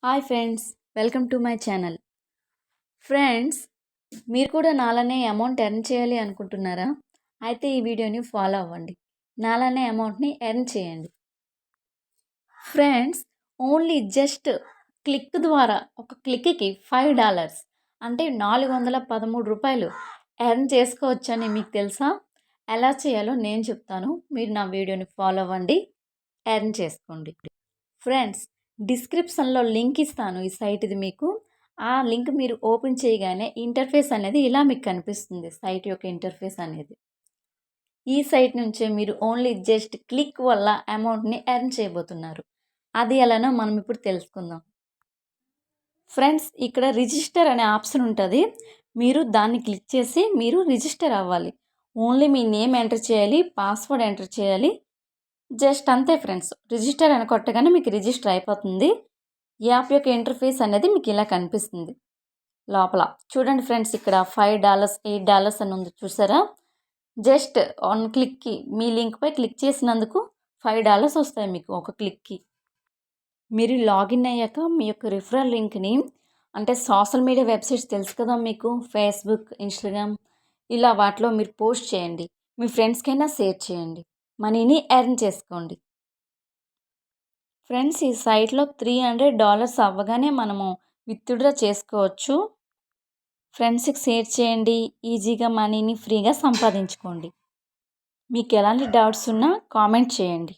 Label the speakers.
Speaker 1: Hi friends, welcome to my channel. Friends, మీరు కూడా నాలానే amount earn చేయాలి అనుకుంటున్నారా? అయితే ఈ వీడియోని ఫాలో అవ్వండి. నాలానే అమౌంట్ని ఎర్న్ చేయండి. ఫ్రెండ్స్, ఓన్లీ జస్ట్ క్లిక్ ద్వారా ఒక క్లిక్కి $5 అంటే $413 ఎర్న్ చేసుకోవచ్చని మీకు తెలుసా? ఎలా చేయాలో నేను చెప్తాను. మీరు నా వీడియోని ఫాలో అవ్వండి, ఎర్న్ చేసుకోండి. ఫ్రెండ్స్, డిస్క్రిప్షన్లో లింక్ ఇస్తాను ఈ సైట్ది మీకు. ఆ లింక్ మీరు ఓపెన్ చేయగానే ఇంటర్ఫేస్ అనేది ఇలా మీకు కనిపిస్తుంది. సైట్ యొక్క ఇంటర్ఫేస్ అనేది. ఈ సైట్ నుంచే మీరు ఓన్లీ జస్ట్ క్లిక్ వల్ల అమౌంట్ని ఎర్న్ చేయబోతున్నారు. అది ఎలానో మనం ఇప్పుడు తెలుసుకుందాం. ఫ్రెండ్స్, ఇక్కడ రిజిస్టర్ అనే ఆప్షన్ ఉంటుంది. మీరు దాన్ని క్లిక్ చేసి మీరు రిజిస్టర్ అవ్వాలి. ఓన్లీ మీ నేమ్ ఎంటర్ చేయాలి, పాస్వర్డ్ ఎంటర్ చేయాలి. జస్ట్ అంతే ఫ్రెండ్స్. రిజిస్టర్ అని కొట్టగానే మీకు రిజిస్టర్ అయిపోతుంది. యాప్ యొక్క ఇంటర్ఫేస్ అనేది మీకు ఇలా కనిపిస్తుంది. లోపల చూడండి ఫ్రెండ్స్, ఇక్కడ $5 $8 అని ఉంది చూసారా? జస్ట్ వన్ క్లిక్కి మీ లింక్పై క్లిక్ చేసినందుకు $5 వస్తాయి మీకు ఒక క్లిక్కి. మీరు లాగిన్ అయ్యాక మీ యొక్క రిఫరల్ లింక్ని, అంటే సోషల్ మీడియా వెబ్సైట్స్ తెలుసు కదా మీకు, ఫేస్బుక్, ఇన్స్టాగ్రామ్, ఇలా వాటిలో మీరు పోస్ట్ చేయండి. మీ ఫ్రెండ్స్కైనా షేర్ చేయండి. మనీని ఎర్న్ చేసుకోండి. ఫ్రెండ్స్, ఈ సైట్లో $300 అవ్వగానే మనము విత్డ్రా చేసుకోవచ్చు. ఫ్రెండ్స్కి షేర్ చేయండి. ఈజీగా మనీని ఫ్రీగా సంపాదించుకోండి. మీకు ఎలాంటి డౌట్స్ ఉన్నా కామెంట్ చేయండి.